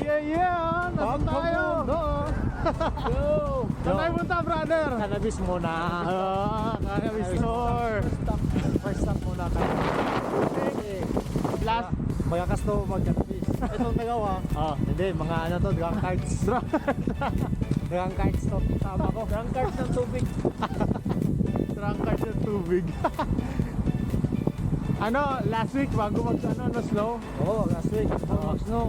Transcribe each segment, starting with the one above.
Yeah! Nasaan tayo? Yo! Saan tayo punta, brother? Cannabis muna. Cannabis store. First stop muna tayo. Last. Magakas to mag-cannabis. Itong nagawa. Hindi, mga ano to, drunk cards. Drunk cards to. Tama ko. Drunk cards ng tubig. Drunk cards ng tubig. Ano, last week bago snow? Oo, last week. Mag-snow.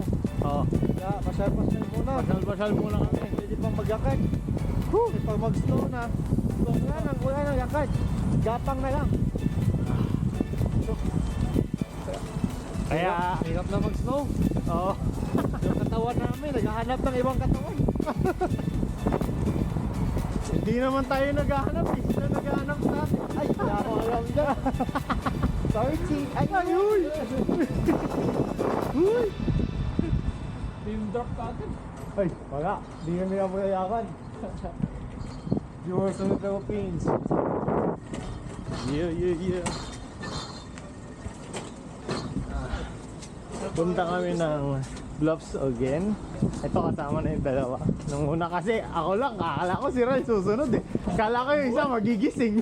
Kaya, pasyal-pasyal muna. Pasyal muna kami. Pwede pang mag-yakad. Pag mag-snow na, wala nang yakad. Gapang na lang. Kaya, hirap na mag-snow. oo. Yung katawan namin, naghahanap ng ibang katawan. Hindi naman tayo naghahanap eh. Sila naghahanap sa atin. Ay, wala ko alam dyan. Sorry, Chi. Ay, Uy! Uy! Team drop ka agad. Ay, wala. Hindi kami napayayakan. Viewers of the Philippines. Yeah. Punta kami ng Bluffs again. Ito kasama na yung dalawa. Nung una kasi ako lang, akala ko si Ral susunod eh. Kala ko yung isa magigising.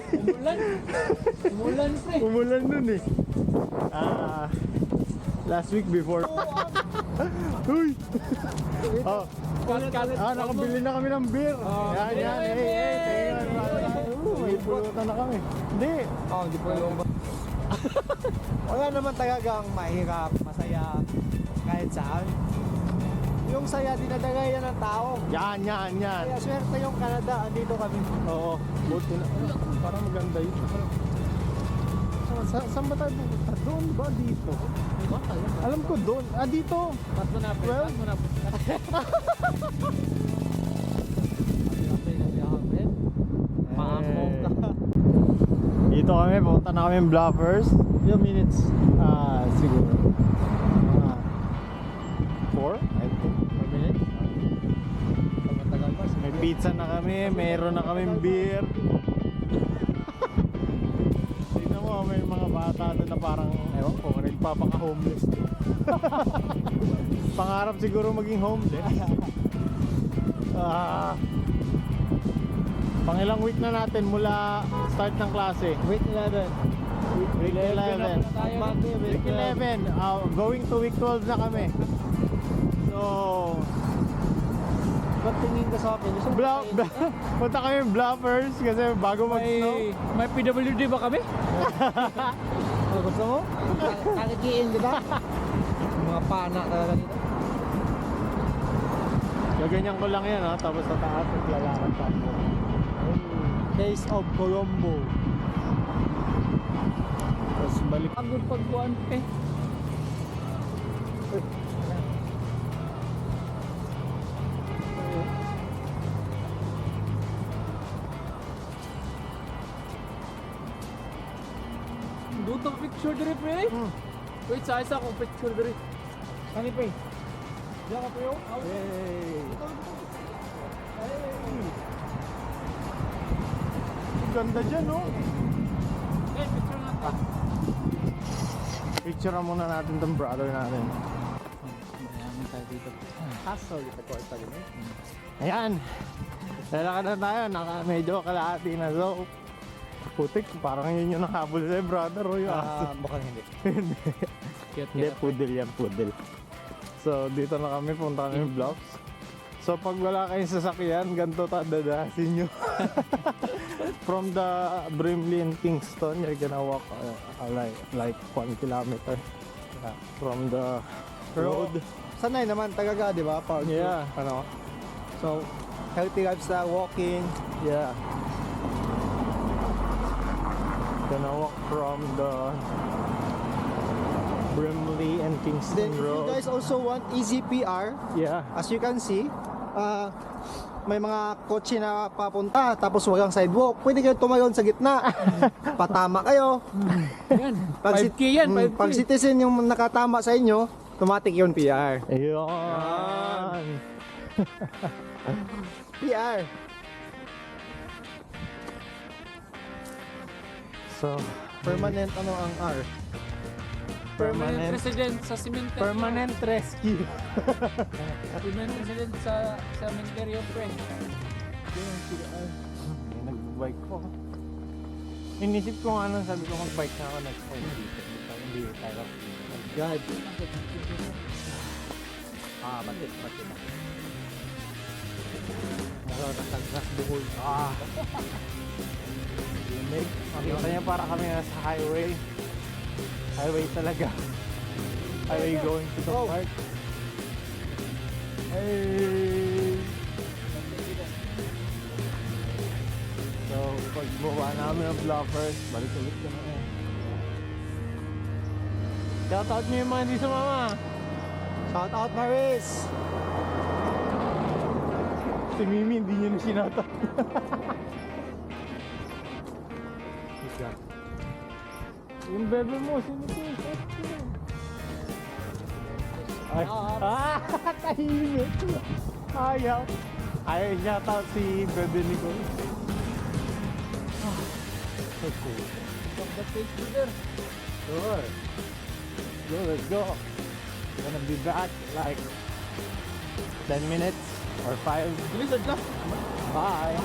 Umulan pre. Umulan nun eh. Last week before. Uy! Oh, nakabili na kami ng beer. Yan. Hey. May pulutan na kami. Hindi. Hindi po yung wala naman talagang mahirap, masaya, kahit saan. Yung saya, dinadagay yan ng tao. Yan. Kaya swerte yung Canada, andito kami. Oo. Buti na. Parang maganda yun. Saan ba tayo pupunta? Doon ba? Dito? Alam ko doon. Dito. Tatlo na pre, Well, tatlo na pre. Maamo ka. Dito kami, pupunta na kami Bluffers. Ilang minutes? Siguro 4, I think. 4 minutes? Matagal pa. May pizza na kami, mayroon na kaming beer. Tignan mo, may mga bata doon na parang, ewan ko, nagpapaka-homeless. Pangarap siguro maging homeless. Pangilang week na natin mula start ng klase? Week 11. Week 11. Monday, Week 11. Going to week 12 na kami. So, Ba't tingin ka sa akin? Gusto mo punta kami Bluffers kasi bago mag-snow. may PWD ba kami? Gusto mo? Kakikiin kita? Mga pana talaga dito. Gaganyan ko lang yan, tapos sa taas maglalakad pa. Days of Colombo. Tapos balik. Pagod pagkuhan eh. Dutong picture diri pre. Wait, sa isa akong picture diri. Kani pre? Diyan ka pre. Hey! Ganda dyan, no? Eh, picture na ta. Picture muna natin tong brother natin. Mayaman tayo dito. Hustle, ito ko ito din. Ayan! Lalakad na tayo, medyo kalahati na. So, putik, parang yun yung nakabol sa'yo, brother. O yung aso. Baka hindi. Hindi, poodle yan, poodle. So, dito na kami, punta kami Bluffs. So, pag wala kayong sasakyan, ganito dadaasin nyo. From the Brimley and Kingston, you're gonna walk like 1 kilometer from the road. Sanay naman talaga, di ba? Pag Yeah. ano. So, healthy lifestyle, walking. Yeah. Gonna walk from the Brimley and Kingston Then, if you Road. guys also want easy PR, Yeah. as you can see, may mga kotse na papunta tapos walang sidewalk. Pwede kayo tumayon sa gitna. Patama kayo. Yan, 5K yan, 5K. Pag citizen yung nakatama sa inyo, automatic yun PR. Ayun. PR. So, Permanent ano ang R? Permanent resident sa cemetery. Permanent rescue. Permanent resident sa cemetery, pre. May nag-bike ko. Inisip ko nga nung sabi ko mag-bike na ako next time dito. Hindi tayo. God. Bakit? Nakakatagras buhol. Limig. Makita niya para kami nasa highway. Highway talaga. Highway going to the park. Hey! So, pag buwa namin ang blockers, balik ulit ka na eh. Shoutout niyo yung mga hindi sumama. Shout out Maris! Si Mimi hindi niya na sinata. Yung bebe mo, sino to? Ay, tahimik. Ayaw. Ayaw niya tao si bebe ni ko. So cool. The page leader. Sure. Let's go. We're gonna be back like 10 minutes or 5. Bilis, adjust. Bye.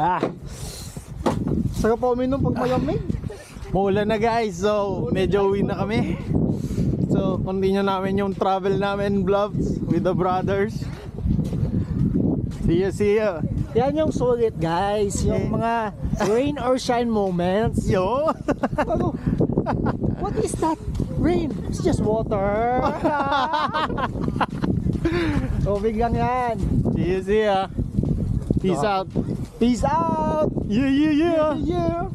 Ah, Sarap pa uminom pag malamig. maulan na guys, so medyo uwi na kami. So, continue namin yung travel namin vlogs with the brothers. See ya. Yan yung sulit guys, yung mga rain or shine moments. Yo! Ano? What is that? Rain? It's just water. Tubig lang yan. See ya. Peace out. Peace out. Yeah. Yeah.